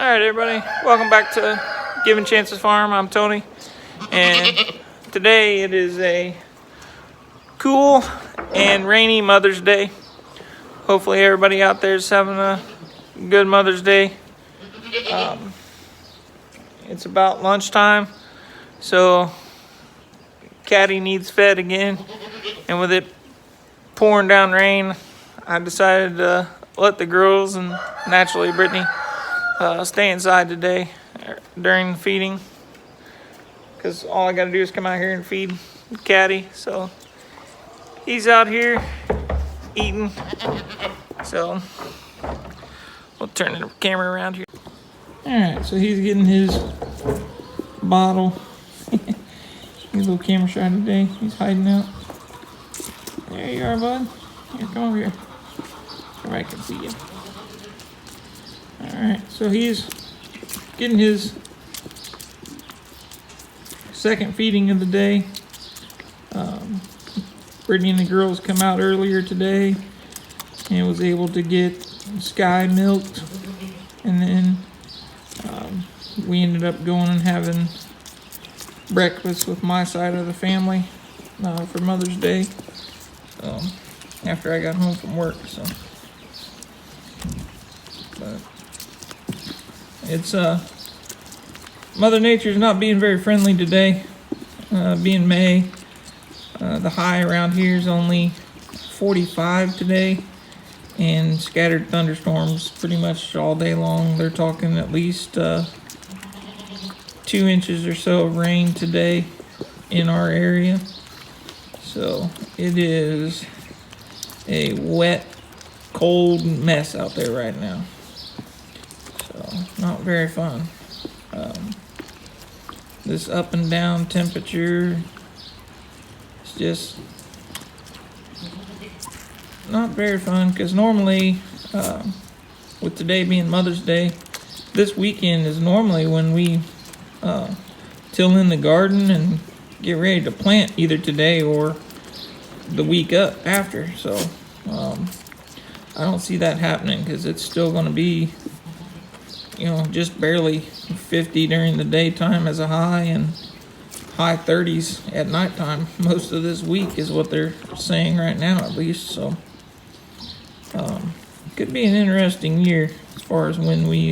Alright everybody, welcome back to Giving Chances Farm. I'm Tony, and today it is a cool and rainy Mother's Day. Hopefully everybody out there is having a good Mother's Day. It's about lunchtime, so Caddy needs fed again, and with it pouring down rain, I decided to let the girls, and naturally Brittany, stay inside today during feeding, because all I gotta do is come out here and feed Caddy. So he's out here eating, so we'll turn the camera around here. Alright, so he's getting his bottle. His little camera shot today. He's hiding out. There you are, bud. Here, come over here. Everybody can see you. Alright, so he's getting his second feeding of the day. Brittany and the girls come out earlier today and was able to get Sky milked, and then we ended up going and having breakfast with my side of the family for Mother's Day after I got home from work. So, but it's Mother Nature's not being very friendly today. Being May, the high around here is only 45 today, and scattered thunderstorms pretty much all day long. They're talking at least 2 inches or so of rain today in our area. So it is a wet, cold mess out there right now. So not very fun. This up and down temperature is just not very fun, because normally with today being Mother's Day, this weekend is normally when we till in the garden and get ready to plant, either today or the week up after. So I don't see that happening, because it's still going to be, just barely 50 during the daytime as a high, and high 30s at nighttime most of this week is what they're saying right now, at least. So could be an interesting year as far as when we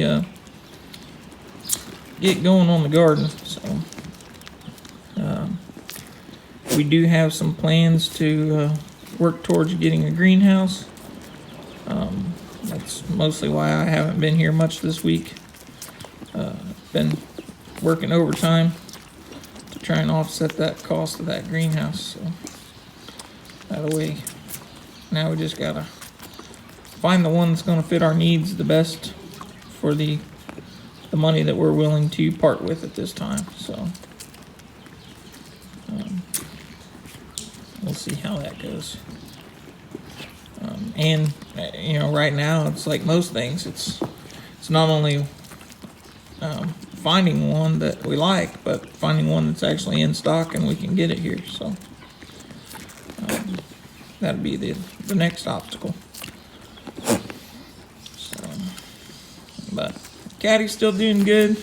get going on the garden. So we do have some plans to work towards getting a greenhouse. That's mostly why I haven't been here much this week. Been working overtime to try and offset that cost of that greenhouse. So that way, now we just gotta find the one that's gonna fit our needs the best for the money that we're willing to part with at this time. So we'll see how that goes. And right now it's like most things. It's not only finding one that we like, but finding one that's actually in stock and we can get it here. So that'd be the next obstacle. So, but Caddy's still doing good.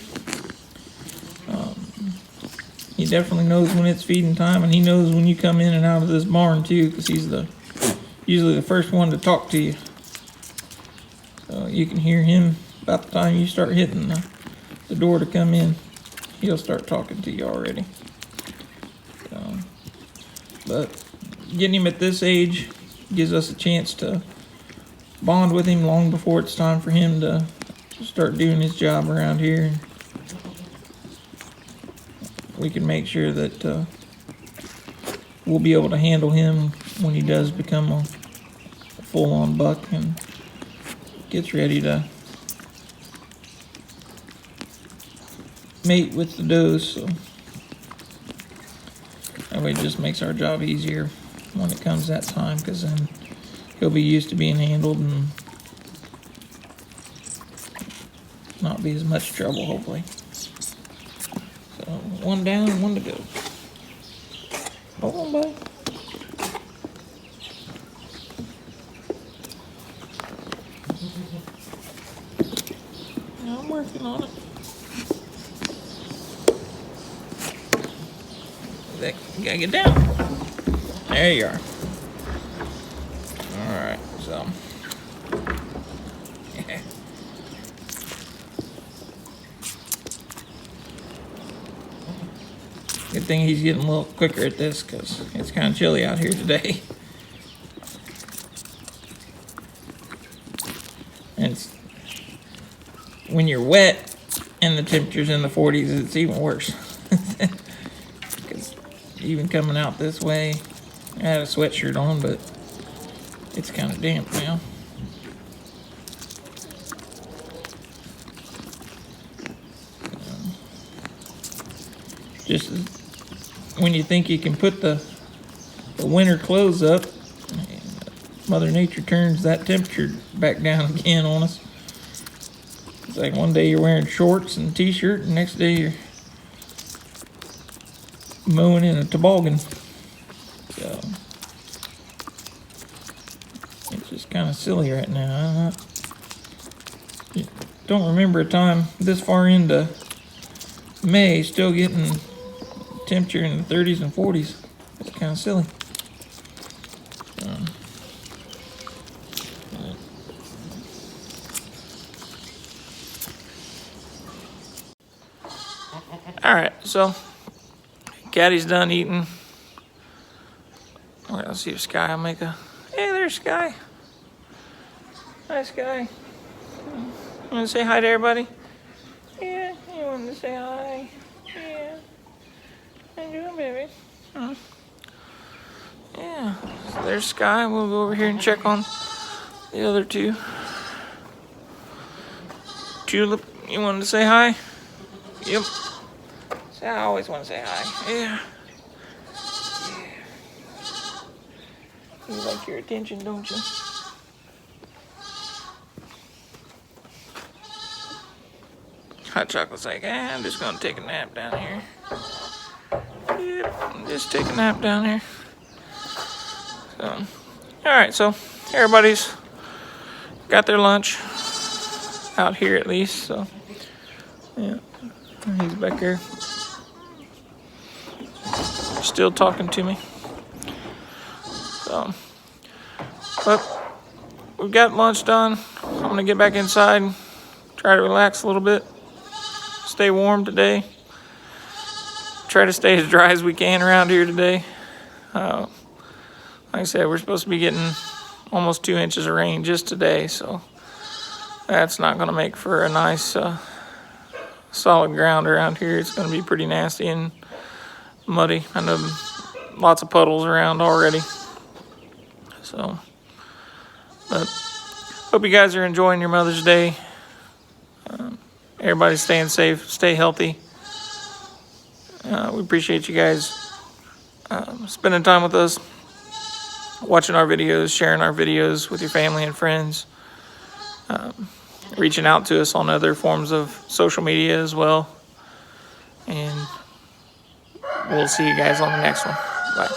He definitely knows when it's feeding time, and he knows when you come in and out of this barn too, because he's usually the first one to talk to you. you can hear him about the time you start hitting the door to come in. He'll start talking to you already. So, but getting him at this age gives us a chance to bond with him long before it's time for him to start doing his job around here. We can make sure that we'll be able to handle him when he does become a full-on buck and gets ready to mate with the does. So that way it just makes our job easier when it comes that time, because then he'll be used to being handled and not be as much trouble, hopefully. So, one down, one to go. Hold on, buddy. I'm working on it. You gotta get down. There you are. Alright, so. Yeah. Good thing he's getting a little quicker at this, because it's kind of chilly out here today. And it's, when you're wet and the temperature's in the 40s, it's even worse. Because even coming out this way, I had a sweatshirt on, but it's kind of damp now. Just when you think you can put the winter clothes up, Mother Nature turns that temperature back down again on us. It's like one day you're wearing shorts and a t-shirt, and the next day you're mowing in a toboggan. So it's just kind of silly right now. I don't remember a time this far into May still getting temperature in the 30s and 40s. It's kind of silly. Alright, so Caddy's done eating. We're gonna see if Sky will make a. Hey, there's Sky. Hi, Sky. You wanna say hi to everybody? Yeah, you wanted to say hi. Yeah. How you doing, baby? Yeah. So there's Sky. We'll go over here and check on the other two. Tulip, you wanted to say hi? Yep. See, I always want to say hi. Yeah. You like your attention, don't you? Hot Chocolate's like, I'm just gonna take a nap down here. Yep, just take a nap down here. So, alright, so everybody's got their lunch out here at least, so yeah. He's back here still talking to me. So, but we've got lunch done. I'm gonna get back inside, try to relax a little bit, stay warm today, try to stay as dry as we can around here today. Like I said, we're supposed to be getting almost 2 inches of rain just today, so that's not gonna make for a nice solid ground around here. It's gonna be pretty nasty and muddy. I know lots of puddles around already. So, but hope you guys are enjoying your Mother's Day. Everybody's staying safe, stay healthy. We appreciate you guys spending time with us, watching our videos, sharing our videos with your family and friends, reaching out to us on other forms of social media as well. And we'll see you guys on the next one. Bye.